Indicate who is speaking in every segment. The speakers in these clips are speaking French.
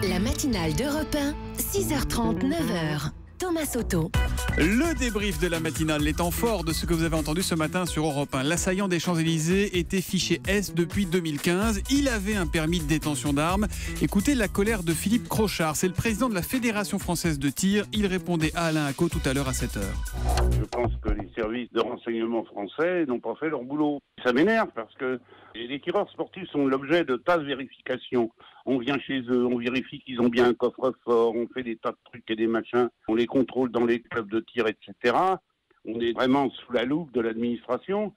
Speaker 1: La matinale d'Europe 1, 6h30, 9h. Thomas Soto.
Speaker 2: Le débrief de la matinale, les temps forts de ce que vous avez entendu ce matin sur Europe 1. L'assaillant des Champs-Élysées était fiché S depuis 2015. Il avait un permis de détention d'armes. Écoutez la colère de Philippe Crochard. C'est le président de la Fédération française de tir. Il répondait à Alain Acco tout à l'heure à 7h.
Speaker 3: Je pense que les services de renseignement français n'ont pas fait leur boulot. Ça m'énerve parce que les tireurs sportifs sont l'objet de tas de vérifications. On vient chez eux, on vérifie qu'ils ont bien un coffre-fort, on fait des tas de trucs et des machins, on les contrôle dans les clubs de tir, etc. On est vraiment sous la loupe de l'administration.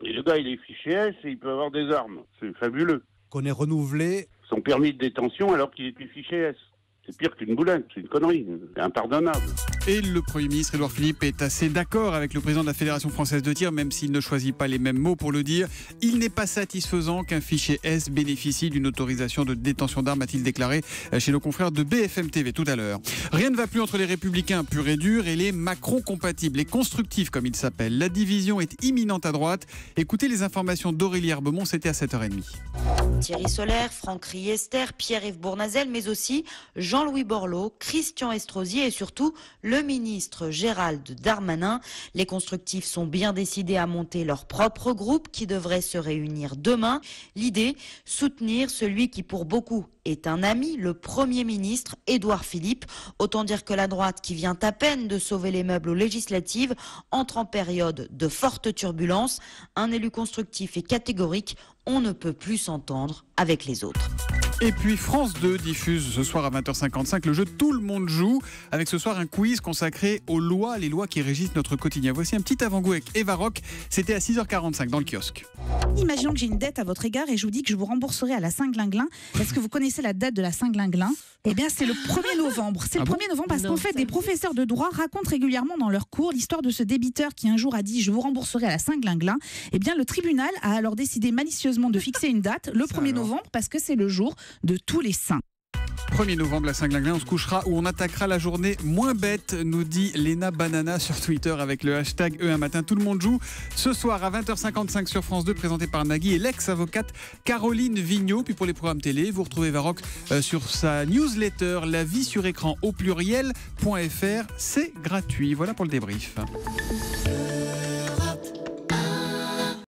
Speaker 3: Et le gars, il est fiché S et il peut avoir des armes. C'est fabuleux.
Speaker 4: Qu'on ait renouvelé
Speaker 3: Son permis de détention alors qu'il était fiché S. C'est pire qu'une boulette, c'est une connerie, c'est impardonnable.
Speaker 2: Et le Premier ministre Édouard Philippe est assez d'accord avec le président de la Fédération française de tir, même s'il ne choisit pas les mêmes mots pour le dire. Il n'est pas satisfaisant qu'un fichier S bénéficie d'une autorisation de détention d'armes, a-t-il déclaré chez nos confrères de BFM TV tout à l'heure. Rien ne va plus entre les républicains purs et durs et les Macron compatibles, les constructifs comme ils s'appellent. La division est imminente à droite. Écoutez les informations d'Aurélie Herbemont, c'était à 7h30.
Speaker 5: Thierry Solère, Franck Riester, Pierre-Yves Bournazel, mais aussi Jean-Louis Borloo, Christian Estrosi et surtout le ministre Gérald Darmanin. Les constructifs sont bien décidés à monter leur propre groupe qui devrait se réunir demain. L'idée, soutenir celui qui pour beaucoup est un ami, le Premier ministre Édouard Philippe. Autant dire que la droite, qui vient à peine de sauver les meubles aux législatives, entre en période de forte turbulence. Un élu constructif et catégorique, on ne peut plus s'entendre avec les autres.
Speaker 2: Et puis France 2 diffuse ce soir à 20h55 le jeu Tout le monde joue, avec ce soir un quiz consacré aux lois, les lois qui régissent notre quotidien. Voici un petit avant-goût avec Eva Rock, c'était à 6h45 dans le kiosque.
Speaker 6: Imaginons que j'ai une dette à votre égard et je vous dis que je vous rembourserai à la Saint-Glinglin. Est-ce que vous connaissez la date de la Saint-Glinglin ? Eh bien, c'est le 1er novembre. C'est le 1er novembre parce qu'en fait, des professeurs de droit racontent régulièrement dans leurs cours l'histoire de ce débiteur qui un jour a dit « je vous rembourserai à la Saint-Glinglin ». Eh bien, le tribunal a alors décidé malicieusement de fixer une date, le 1er novembre, parce que c'est le jour de tous les saints.
Speaker 2: 1er novembre, la Saint-Glinglin, on se couchera ou on attaquera la journée moins bête, nous dit Léna Banana sur Twitter avec le hashtag E1 matin. Tout le monde joue ce soir à 20h55 sur France 2, présenté par Nagui et l'ex-avocate Caroline Vigneault. Puis pour les programmes télé, vous retrouvez Varrock sur sa newsletter La vie sur écran au pluriel.fr. C'est gratuit. Voilà pour le débrief.